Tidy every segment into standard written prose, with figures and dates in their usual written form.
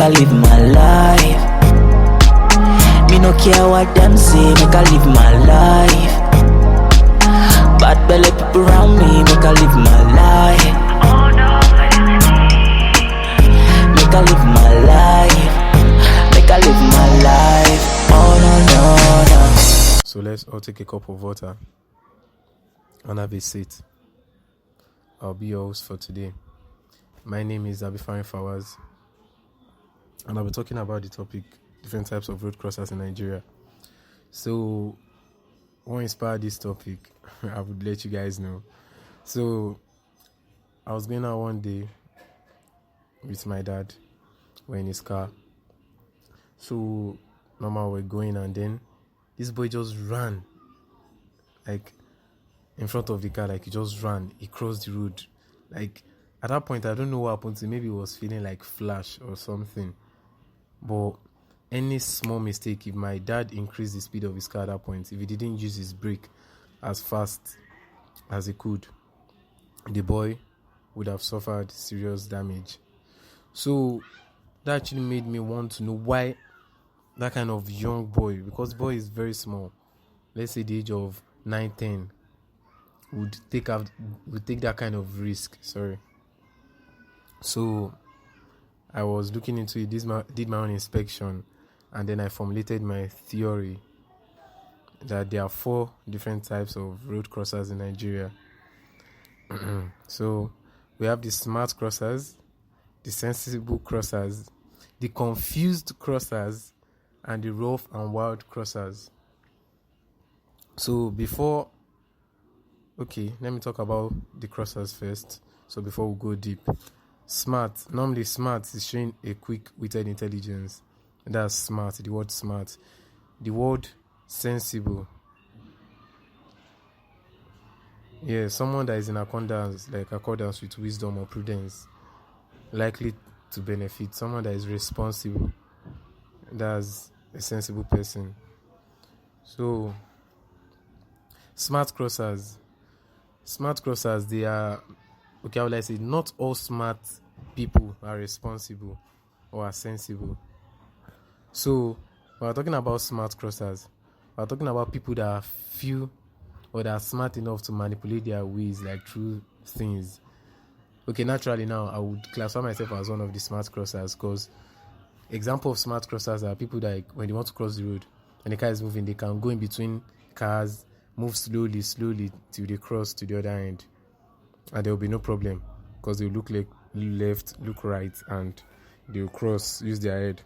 I live my life. Me no care what them say, make I live my life. Bad belly people around me, make I live my life. Make I live my life. Make I live my life. Oh no, no, no. So let's all take a cup of water and have a seat. I'll be your host for today. My name is Abifari Fawaz, and I'll be talking about the topic, different types of road crossers in Nigeria. So, what inspired this topic, I would let you guys know. So, I was going out one day with my dad. We're in his car. So, normal, we're going, and then this boy just ran, like, in front of the car, like, he just ran. He crossed the road. Like, at that point, I don't know what happened to him. Maybe he was feeling like flash or something. But any small mistake, if my dad increased the speed of his car at that point, if he didn't use his brake as fast as he could, the boy would have suffered serious damage. So that actually made me want to know why that kind of young boy, because boy is very small, let's say the age of 9-10, would take that kind of risk. So I was looking into it, did my own inspection, and then I formulated my theory that there are 4 different types of road crossers in Nigeria. So we have the smart crossers, the sensible crossers, the confused crossers, and the rough and wild crossers. So let me talk about the crossers first. So before we go deep, normally smart is showing a quick-witted intelligence. That's smart, the word smart. The word sensible, someone that is in accordance with wisdom or prudence, likely to benefit. Someone that is responsible, that's a sensible person. So smart crossers, they are, how will I say, not all smart people are responsible or are sensible. So when we're talking about smart crossers, we're talking about people that feel or that are smart enough to manipulate their ways, like through things. Okay, naturally now I would classify myself as one of the smart crossers, because example of smart crossers are people that, like, when they want to cross the road and the car is moving, they can go in between cars, move slowly till they cross to the other end, and there will be no problem, because they will look like left, look right, and they will cross, use their head.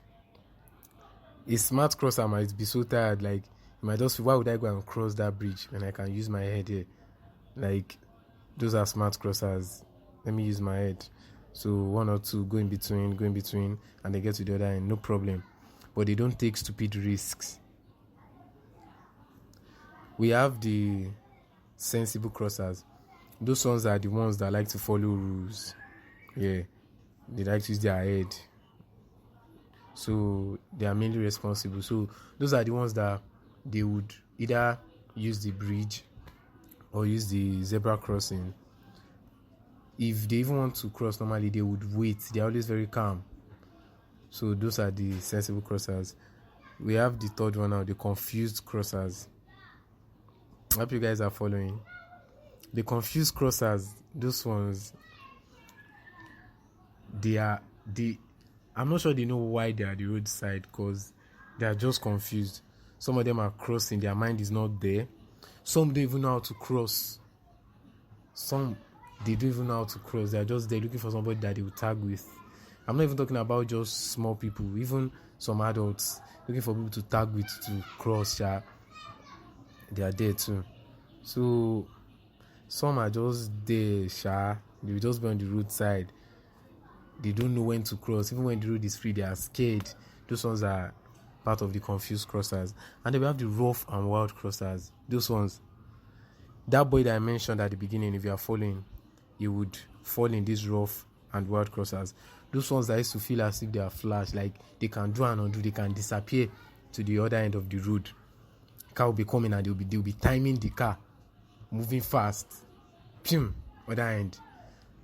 A smart crosser might be so tired, like, you might just feel, why would I go and cross that bridge when I can use my head here? Like, those are smart crossers. Let me use my head. So 1 or 2 go in between, and they get to the other end, no problem. But they don't take stupid risks. We have the sensible crossers. Those ones are the ones that like to follow rules. They like to use their head. So they are mainly responsible. So those are the ones that they would either use the bridge or use the zebra crossing. If they even want to cross, normally they would wait. They are always very calm. So those are the sensible crossers. We have the third one now, the confused crossers. I hope you guys are following. The confused crossers, those ones, I'm not sure they know why they are the roadside, because they are just confused. Some of them are crossing, their mind is not there. Some don't even know how to cross. They don't even know how to cross. They are just there looking for somebody that they will tag with. I'm not even talking about just small people, even some adults looking for people to tag with to cross. They are there too. So some are just there. They will just be on the roadside. They don't know when to cross. Even when the road is free, they are scared. Those ones are part of the confused crossers. And then we have the rough and wild crossers. Those ones, that boy that I mentioned at the beginning, if you are following, you would fall in these rough and wild crossers. Those ones that used to feel as if they are flash, like they can do and undo, they can disappear to the other end of the road. Car will be coming and they'll be timing the car, moving fast. Other end.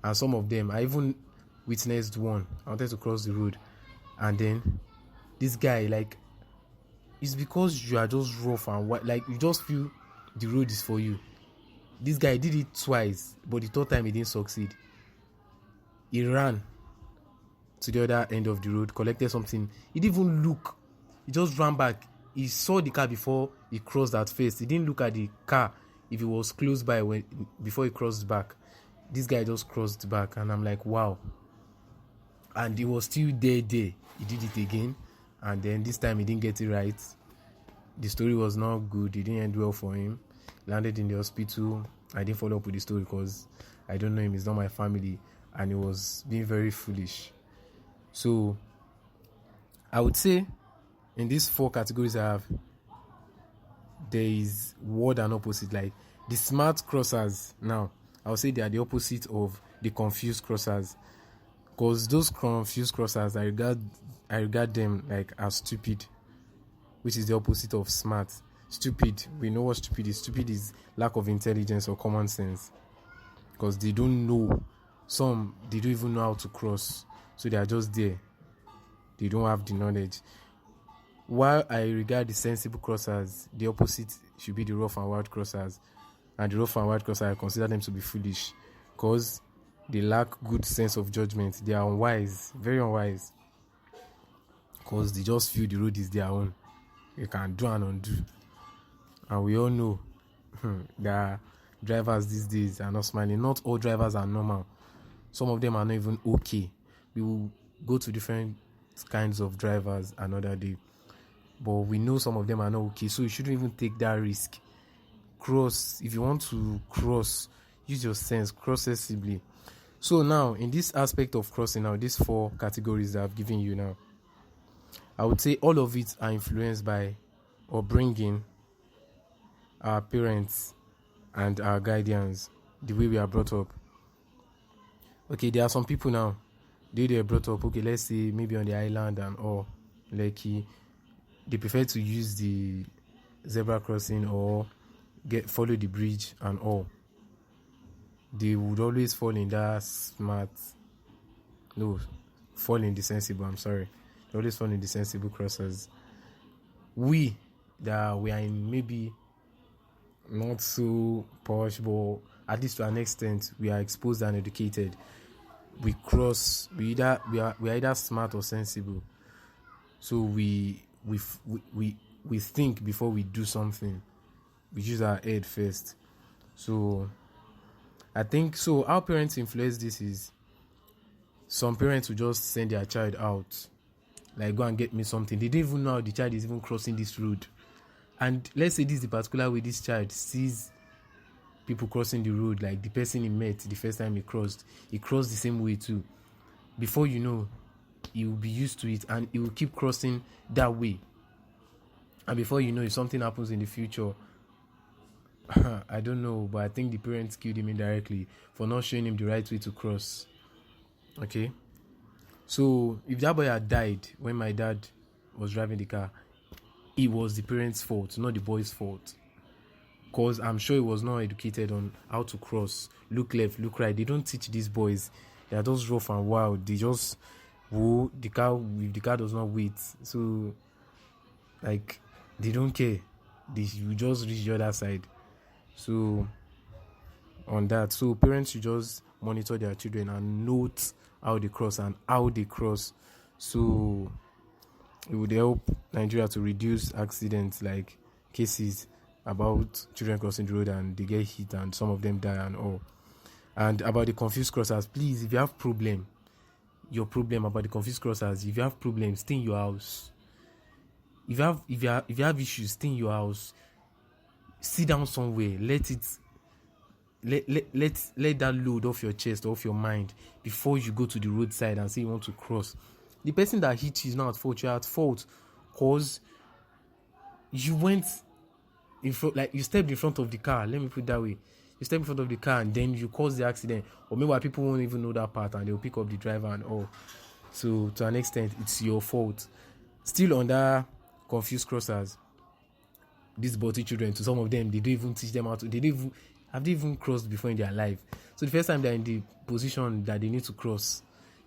And some of them, I even witnessed one. I wanted to cross the road, And then this guy, like, it's because you are just rough and white, like you just feel the road is for you. This guy did it twice, but the third time he didn't succeed. He ran to the other end of the road, collected something. He didn't even look. He just ran back. He saw the car before he crossed that face. He didn't look at the car if it was close by before he crossed back. This guy just crossed back, and I'm like, wow. And he was still there. He did it again, and then this time he didn't get it right. The story was not good. It didn't end well for him. Landed in the hospital. I didn't follow up with the story because I don't know him. He's not my family, and he was being very foolish. So I would say in these 4 categories I have, there is word and opposite. Like the smart crossers, now I would say they are the opposite of the confused crossers, because those confused crossers, I regard them like as stupid, which is the opposite of smart. Stupid, we know what stupid is. Stupid is lack of intelligence or common sense, because they don't know. Some, they don't even know how to cross, so they are just there. They don't have the knowledge. While I regard the sensible crossers, the opposite should be the rough and wild crossers. And the rough and wild crossers, I consider them to be foolish, because they lack good sense of judgment. They are unwise, very unwise, because they just feel the road is their own. They can do and undo. And we all know that drivers these days are not smiling. Not all drivers are normal. Some of them are not even okay. We will go to different kinds of drivers another day, but we know some of them are not okay, so you shouldn't even take that risk. Cross, if you want to cross, use your sense, cross sensibly. So now, in this aspect of crossing, now these 4 categories that I've given you now, I would say all of it are influenced by or bringing our parents and our guardians, the way we are brought up. Okay, there are some people now, they are brought up, okay, let's say maybe on the island and all, like they prefer to use the zebra crossing or follow the bridge and all. They would always fall in that fall in the sensible, I'm sorry. They always fall in the sensible crossers. We are in maybe not so posh, but at least to an extent, we are exposed and educated. We cross. We are either smart or sensible. So we think before we do something. We use our head first. So I think so. How parents influence this is, some parents will just send their child out, like, go and get me something. They don't even know how the child is even crossing this road. And let's say this is the particular way this child sees people crossing the road, like the person he met the first time he crossed the same way too. Before you know, he will be used to it and he will keep crossing that way. And before you know, if something happens in the future, I don't know, but I think the parents killed him indirectly for not showing him the right way to cross. Okay, so if that boy had died when my dad was driving the car, it was the parents' fault, not the boy's fault. Because I'm sure he was not educated on how to cross, look left, look right. They don't teach these boys. They are just rough and wild. They just the car if the car does not wait. So, like, they don't care. You just reach the other side. So on that, so parents should just monitor their children and note how they cross and how they cross. So it would help Nigeria to reduce accidents, like cases about children crossing the road and they get hit and some of them die and all. And about the confused crossers, please, if you have your problem about the confused crossers, if you have problems, stay in your house. If you have issues, stay in your house. Sit down somewhere. Let that load off your chest, off your mind, before you go to the roadside and say you want to cross. The person that hit you is not at fault. You're at fault because you went in front, like you stepped in front of the car. Let me put it that way. You step in front of the car and then you cause the accident. Or maybe people won't even know that part and they'll pick up the driver and all. So to an extent, it's your fault. Still on that confused crossers, these body children, to some of them, they don't even teach them how to. They even crossed before in their life. So the first time they're in the position that they need to cross,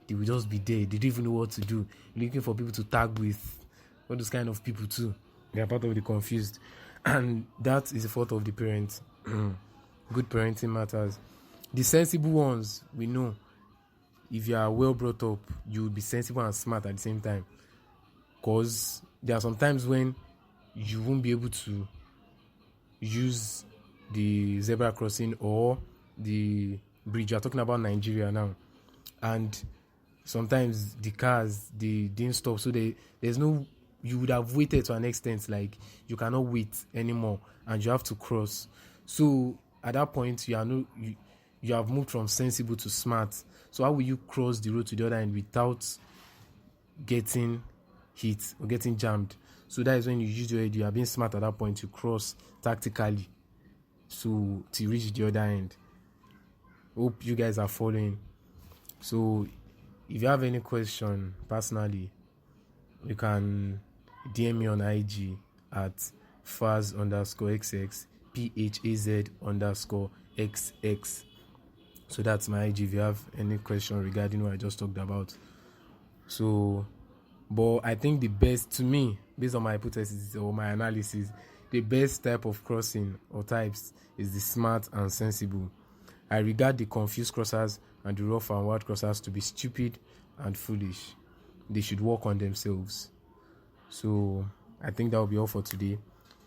they will just be there. They don't even know what to do. Looking for people to tag with. All those kind of people too. They are part of the confused. And that is the fault of the parents. Good parenting matters. The sensible ones, we know. If you are well brought up, you will be sensible and smart at the same time. Because there are some times when you won't be able to use the zebra crossing or the bridge. You're talking about Nigeria now. And sometimes the cars, they didn't stop. So there's no, you would have waited to an extent, like you cannot wait anymore and you have to cross. So at that point, you have moved from sensible to smart. So how will you cross the road to the other end without getting hit or getting jammed? So that is when you use your head. You are being smart at that point to cross tactically, so to reach the other end. Hope you guys are following. So if you have any question personally, you can DM me on IG at Phaz_XX, PHAZ_XX. So that's my IG if you have any question regarding what I just talked about. So, but I think the best, to me, based on my hypothesis or my analysis, the best type of crossing or types is the smart and sensible. I regard the confused crossers and the rough and wild crossers to be stupid and foolish. They should work on themselves. So I think that will be all for today.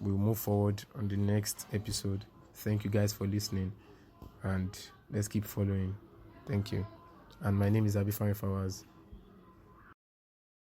We'll move forward on the next episode. Thank you guys for listening, and let's keep following. Thank you. And my name is Abifan Fawaz.